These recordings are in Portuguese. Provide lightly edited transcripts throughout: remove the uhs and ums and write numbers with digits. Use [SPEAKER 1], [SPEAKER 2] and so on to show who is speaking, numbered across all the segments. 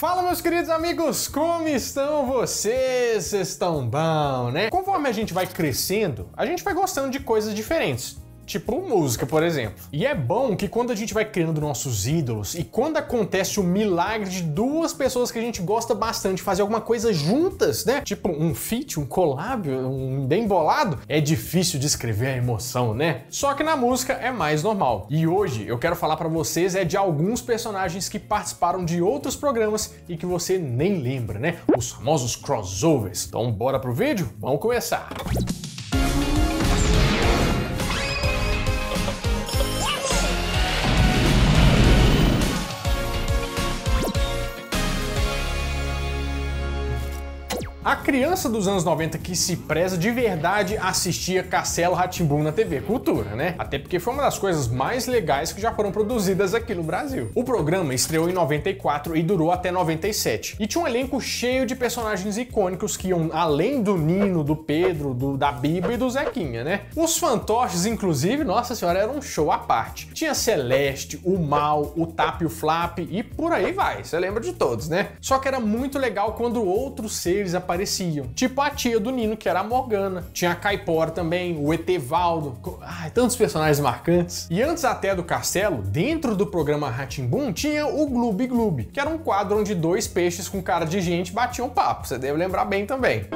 [SPEAKER 1] Fala, meus queridos amigos, como estão vocês? Estão bom, né? Conforme a gente vai crescendo, a gente vai gostando de coisas diferentes. Tipo música, por exemplo. E é bom que quando a gente vai criando nossos ídolos e quando acontece o milagre de duas pessoas que a gente gosta bastante fazer alguma coisa juntas, né? Tipo um feat, um collab, um bem bolado, é difícil descrever a emoção, né? Só que na música é mais normal. E hoje eu quero falar pra vocês de alguns personagens que participaram de outros programas e que você nem lembra, né? Os famosos crossovers. Então bora pro vídeo? Vamos começar! A criança dos anos 90 que se preza de verdade assistia Castelo Rá-Tim-Bum na TV Cultura, né? Até porque foi uma das coisas mais legais que já foram produzidas aqui no Brasil. O programa estreou em 94 e durou até 97. E tinha um elenco cheio de personagens icônicos que iam além do Nino, do Pedro, da Biba e do Zequinha, né? Os fantoches, inclusive, nossa senhora, era um show à parte. Tinha Celeste, o Mal, o Tap e o Flap e por aí vai. Você lembra de todos, né? Só que era muito legal quando outros seres apareciam. Tipo a tia do Nino, que era a Morgana. Tinha a Caipora também, o Etevaldo. Ai, tantos personagens marcantes. E antes até do Castelo, dentro do programa Rá-Tim-Bum, tinha o Gloob Gloob, que era um quadro onde dois peixes com cara de gente batiam papo. Você deve lembrar bem também.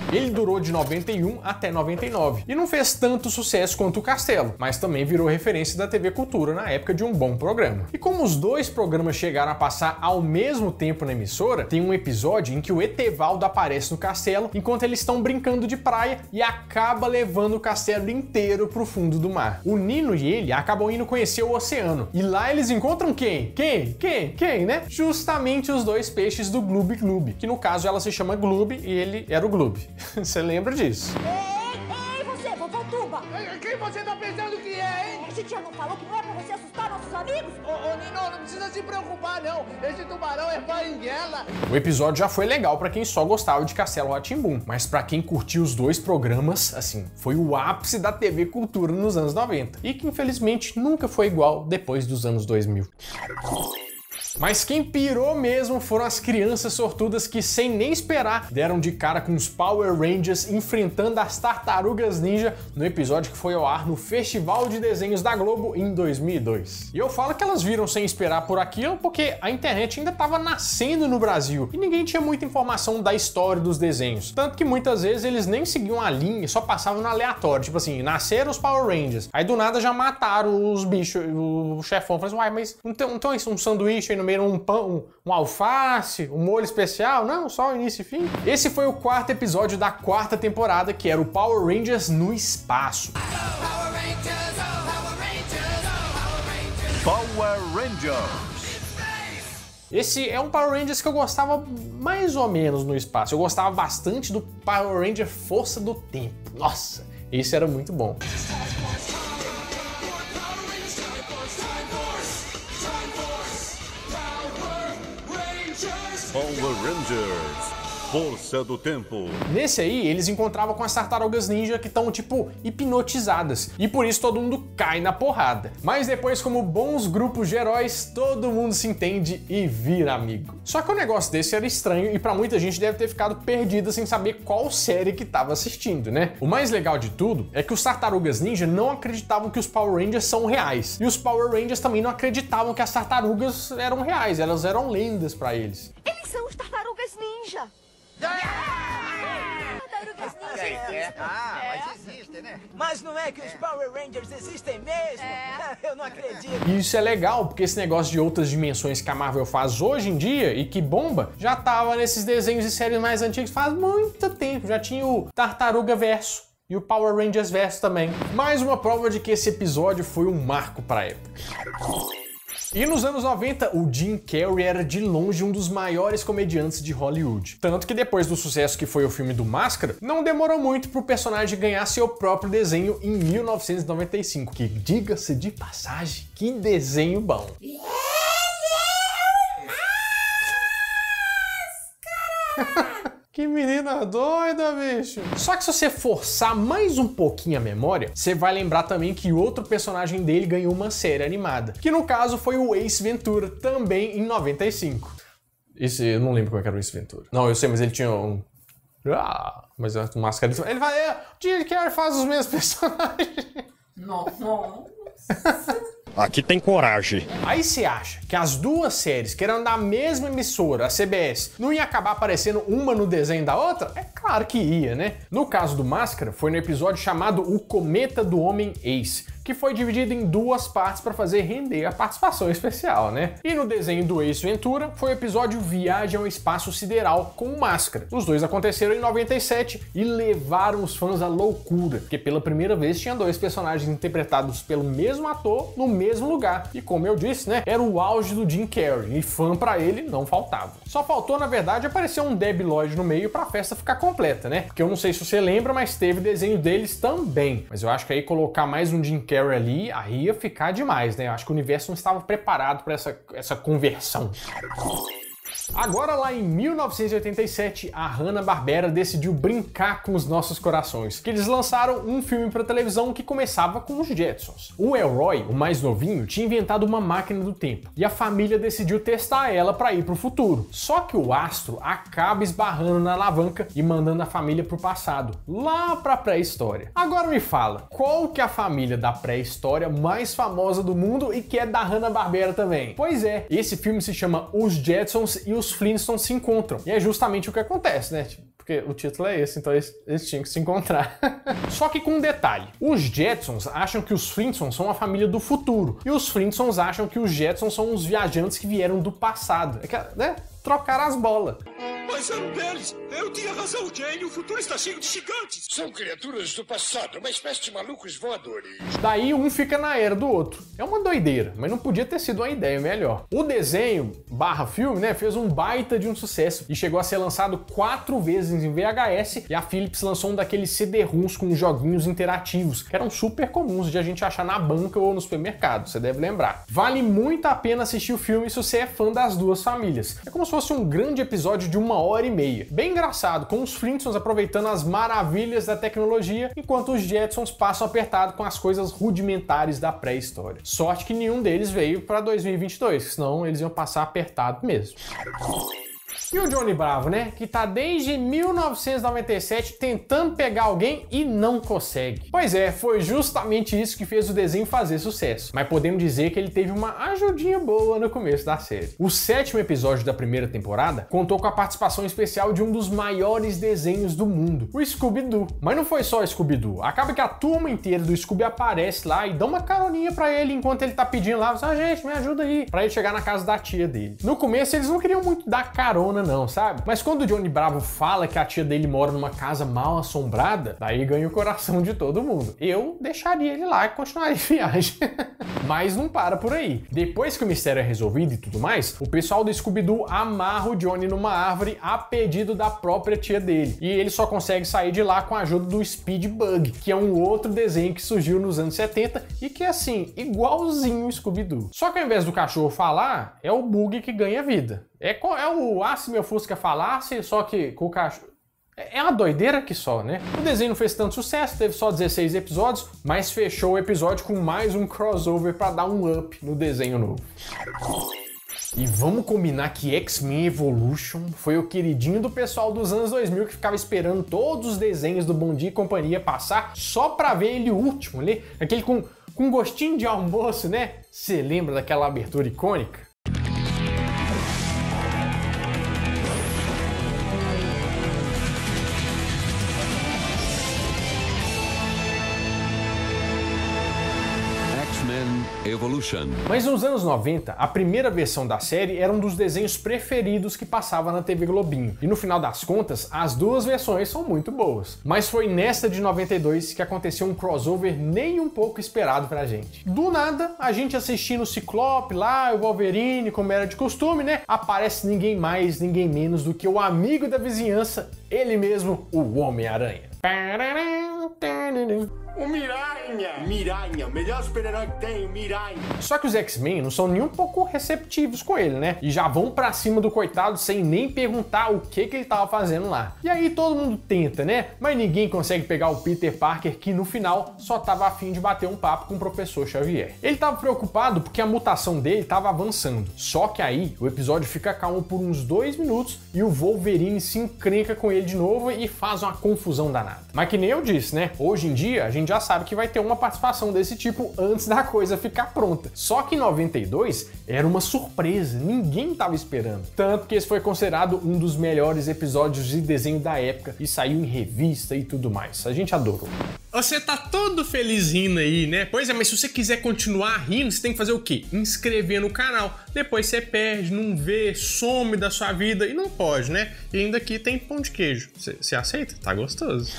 [SPEAKER 1] Ele durou de 91 até 99 e não fez tanto sucesso quanto o Castelo, mas também virou referência da TV Cultura na época de um bom programa. E como os dois programas chegaram a passar ao mesmo tempo na emissora, tem um episódio em que o Etevaldo aparece no castelo enquanto eles estão brincando de praia e acaba levando o castelo inteiro pro fundo do mar. O Nino e ele acabam indo conhecer o oceano e lá eles encontram quem? Quem, né? Justamente os dois peixes do Gloob Gloob, que no caso ela se chama Gloob e ele era o Gloob. Você lembra disso?
[SPEAKER 2] Ei, você, vovô Tuba!
[SPEAKER 3] Quem você tá pensando que é, hein?
[SPEAKER 2] Esse tia não falou que não é pra você assustar nossos amigos?
[SPEAKER 3] Ô, Nino, não precisa se preocupar, não. Esse tubarão é banguela.
[SPEAKER 1] O episódio já foi legal pra quem só gostava de Castelo Rá-Tim-Bum, mas pra quem curtiu os dois programas, assim, foi o ápice da TV Cultura nos anos 90 e que infelizmente nunca foi igual depois dos anos 2000. Mas quem pirou mesmo foram as crianças sortudas que, sem nem esperar, deram de cara com os Power Rangers enfrentando as Tartarugas Ninja no episódio que foi ao ar no Festival de Desenhos da Globo em 2002. E eu falo que elas viram sem esperar por aquilo porque a internet ainda estava nascendo no Brasil e ninguém tinha muita informação da história dos desenhos. Tanto que muitas vezes eles nem seguiam a linha, só passavam no aleatório. Tipo assim, nasceram os Power Rangers, aí do nada já mataram os bichos, o chefão. Falei assim, uai, mas não tem um sanduíche aí no meio, um pão, um alface, um molho especial? Não, só início e fim. Esse foi o quarto episódio da quarta temporada, que era o Power Rangers no espaço.
[SPEAKER 4] Power Rangers.
[SPEAKER 1] Esse é um Power Rangers que eu gostava mais ou menos no espaço. Eu gostava bastante do Power Ranger Força do Tempo. Nossa, esse era muito bom.
[SPEAKER 4] Power Rangers, Força do Tempo.
[SPEAKER 1] Nesse aí, eles encontravam com as tartarugas ninja que estão, tipo, hipnotizadas. E por isso todo mundo cai na porrada. Mas depois, como bons grupos de heróis, todo mundo se entende e vira amigo. Só que o negócio desse era estranho e pra muita gente deve ter ficado perdida sem saber qual série que tava assistindo, né? O mais legal de tudo é que os tartarugas ninja não acreditavam que os Power Rangers são reais. E os Power Rangers também não acreditavam que as tartarugas eram reais, elas eram lendas pra eles.
[SPEAKER 2] Eles são os tartarugas ninja! Tartarugas ninja!
[SPEAKER 3] Mas existe, né?
[SPEAKER 5] Mas não é que os Power Rangers existem mesmo? Eu não acredito.
[SPEAKER 1] E isso é legal, porque esse negócio de outras dimensões que a Marvel faz hoje em dia e que bomba, já tava nesses desenhos e séries mais antigos faz muito tempo. Já tinha o Tartaruga Verso e o Power Rangers Verso também. Mais uma prova de que esse episódio foi um marco pra época. E nos anos 90, o Jim Carrey era de longe um dos maiores comediantes de Hollywood. Tanto que depois do sucesso que foi o filme do Máscara, não demorou muito pro personagem ganhar seu próprio desenho em 1995, que, diga-se de passagem, que desenho bom. Que menina doida, bicho. Só que se você forçar mais um pouquinho a memória, você vai lembrar também que outro personagem dele ganhou uma série animada, que no caso foi o Ace Ventura, também em 95. Esse, eu não lembro qual era o Ace Ventura. Não, eu sei, mas ele tinha um... mas a máscara... Ele vai... o Jim Carrey faz os mesmos personagens.
[SPEAKER 6] Não.
[SPEAKER 7] Aqui tem coragem.
[SPEAKER 1] Aí você acha que as duas séries, que eram da mesma emissora, a CBS, não ia acabar aparecendo uma no desenho da outra? É claro que ia, né? No caso do Máscara, foi no episódio chamado O Cometa do Homem Ace, que foi dividido em duas partes para fazer render a participação especial, né? E no desenho do Ace Ventura, foi o episódio Viagem ao Espaço Sideral com o Máscara. Os dois aconteceram em 97 e levaram os fãs à loucura, porque pela primeira vez tinha dois personagens interpretados pelo mesmo ator no mesmo lugar. E como eu disse, né, era o auge do Jim Carrey, e fã pra ele não faltava. Só faltou, na verdade, aparecer um Debi Lloyd no meio pra festa ficar completa, né? Porque eu não sei se você lembra, mas teve desenho deles também. Mas eu acho que aí colocar mais um Jim Carrey ali, aí ia ficar demais, né? Eu acho que o universo não estava preparado para essa conversão. Agora, lá em 1987, a Hanna-Barbera decidiu brincar com os nossos corações, que eles lançaram um filme para televisão que começava com os Jetsons. O Elroy, o mais novinho, tinha inventado uma máquina do tempo, e a família decidiu testar ela para ir para o futuro. Só que o astro acaba esbarrando na alavanca e mandando a família pro passado, lá para a pré-história. Agora me fala, qual que é a família da pré-história mais famosa do mundo e que é da Hanna-Barbera também? Pois é, esse filme se chama Os Jetsons e os Flintstones se encontram. E é justamente o que acontece, né? Porque o título é esse, então eles tinham que se encontrar. Só que com um detalhe. Os Jetsons acham que os Flintstones são a família do futuro. E os Flintstones acham que os Jetsons são os viajantes que vieram do passado. É que, né? Trocaram as bolas.
[SPEAKER 8] Mas eram deles. Eu tinha razão, Jane. O futuro está cheio de gigantes.
[SPEAKER 9] São criaturas do passado, uma espécie de malucos voadores.
[SPEAKER 1] Daí um fica na era do outro. É uma doideira, mas não podia ter sido uma ideia melhor. O desenho / filme, né, fez um baita de um sucesso e chegou a ser lançado 4 vezes em VHS, e a Philips lançou um daqueles CD-ROMs com joguinhos interativos, que eram super comuns de a gente achar na banca ou no supermercado, você deve lembrar. Vale muito a pena assistir o filme se você é fã das duas famílias. É como se fosse um grande episódio de 1h30. Bem engraçado, com os Flintstones aproveitando as maravilhas da tecnologia, enquanto os Jetsons passam apertado com as coisas rudimentares da pré-história. Sorte que nenhum deles veio para 2022, senão eles iam passar apertado mesmo. E o Johnny Bravo, né? Que tá desde 1997 tentando pegar alguém e não consegue. Pois é, foi justamente isso que fez o desenho fazer sucesso. Mas podemos dizer que ele teve uma ajudinha boa no começo da série. O 7º episódio da primeira temporada contou com a participação especial de um dos maiores desenhos do mundo, o Scooby-Doo. Mas não foi só o Scooby-Doo. Acaba que a turma inteira do Scooby aparece lá e dá uma caroninha pra ele enquanto ele tá pedindo lá, gente, me ajuda aí, pra ele chegar na casa da tia dele. No começo eles não queriam muito dar carona não, sabe? Mas quando o Johnny Bravo fala que a tia dele mora numa casa mal assombrada, daí ganha o coração de todo mundo. Eu deixaria ele lá e continuaria a viagem. Mas não para por aí. Depois que o mistério é resolvido e tudo mais, o pessoal do Scooby-Doo amarra o Johnny numa árvore a pedido da própria tia dele. E ele só consegue sair de lá com a ajuda do Speed Bug, que é um outro desenho que surgiu nos anos 70 e que é assim, igualzinho o Scooby-Doo. Só que ao invés do cachorro falar, é o Bug que ganha vida. É o se meu Fusca falasse, só que com o cachorro... É uma doideira que só, né? O desenho não fez tanto sucesso, teve só 16 episódios, mas fechou o episódio com mais um crossover pra dar um up no desenho novo. E vamos combinar que X-Men Evolution foi o queridinho do pessoal dos anos 2000 que ficava esperando todos os desenhos do Bom Dia e Companhia passar só pra ver ele último, né? Aquele com gostinho de almoço, né? Você lembra daquela abertura icônica?
[SPEAKER 4] Evolution.
[SPEAKER 1] Mas nos anos 90, a primeira versão da série era um dos desenhos preferidos que passava na TV Globinho. E no final das contas, as duas versões são muito boas. Mas foi nesta de 92 que aconteceu um crossover nem um pouco esperado pra gente. Do nada, a gente assistindo o Ciclope lá, o Wolverine, como era de costume, né? Aparece ninguém mais, ninguém menos do que o amigo da vizinhança, ele mesmo, o Homem-Aranha.
[SPEAKER 9] O Miranha. Miranha, o melhor super-herói que tem, o Miranha.
[SPEAKER 1] Só que os X-Men não são nem um pouco receptivos com ele, né? E já vão pra cima do coitado sem nem perguntar o que ele tava fazendo lá. E aí todo mundo tenta, né? Mas ninguém consegue pegar o Peter Parker, que no final só tava a fim de bater um papo com o professor Xavier. Ele tava preocupado porque a mutação dele tava avançando. Só que aí o episódio fica calmo por uns 2 minutos e o Wolverine se encrenca com ele de novo e faz uma confusão danada. Mas que nem eu disse, né? Hoje em dia a gente já sabe que vai ter uma participação desse tipo antes da coisa ficar pronta. Só que em 92 era uma surpresa, ninguém tava esperando. Tanto que esse foi considerado um dos melhores episódios de desenho da época e saiu em revista e tudo mais. A gente adorou. Você tá todo feliz rindo aí, né? Pois é, mas se você quiser continuar rindo, você tem que fazer o quê? Inscrever no canal. Depois você perde, não vê, some da sua vida e não pode, né? E ainda aqui tem pão de queijo. Você aceita? Tá gostoso.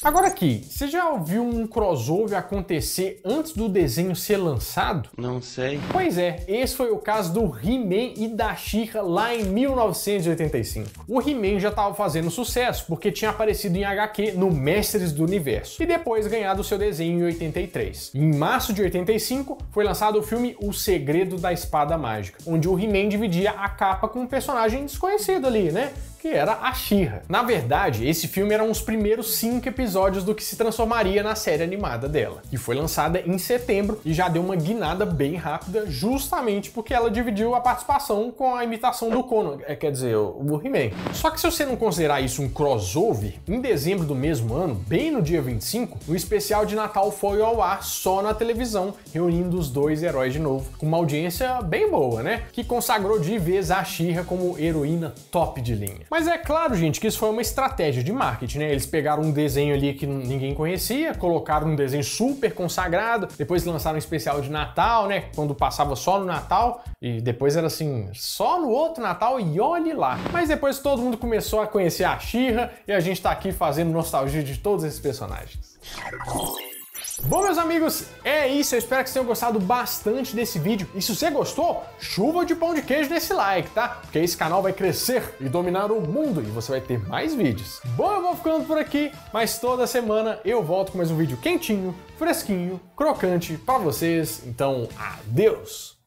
[SPEAKER 1] Agora aqui, você já ouviu um crossover acontecer antes do desenho ser lançado?
[SPEAKER 6] Não sei.
[SPEAKER 1] Pois é, esse foi o caso do He-Man e da She-Ra lá em 1985. O He-Man já estava fazendo sucesso porque tinha aparecido em HQ no Mestres do Universo e depois ganhado seu desenho em 83. E em março de 85 foi lançado o filme O Segredo da Espada Mágica, onde o He-Man dividia a capa com um personagem desconhecido ali, né? Que era a She-Ra. Na verdade, esse filme era um dos primeiros 5 episódios do que se transformaria na série animada dela, que foi lançada em setembro e já deu uma guinada bem rápida, justamente porque ela dividiu a participação com a imitação do Conan, quer dizer, o He-Man. Só que se você não considerar isso um crossover, em dezembro do mesmo ano, bem no dia 25, o especial de Natal foi ao ar só na televisão, reunindo os dois heróis de novo, com uma audiência bem boa, né? Que consagrou de vez a She-Ra como heroína top de linha. Mas é claro, gente, que isso foi uma estratégia de marketing, né? Eles pegaram um desenho ali que ninguém conhecia, colocaram um desenho super consagrado, depois lançaram um especial de Natal, né? Quando passava só no Natal, e depois era assim, só no outro Natal e olhe lá. Mas depois todo mundo começou a conhecer a She-Ra e a gente tá aqui fazendo nostalgia de todos esses personagens. Bom, meus amigos, é isso. Eu espero que vocês tenham gostado bastante desse vídeo. E se você gostou, chuva de pão de queijo nesse like, tá? Porque esse canal vai crescer e dominar o mundo e você vai ter mais vídeos. Bom, eu vou ficando por aqui, mas toda semana eu volto com mais um vídeo quentinho, fresquinho, crocante pra vocês. Então, adeus!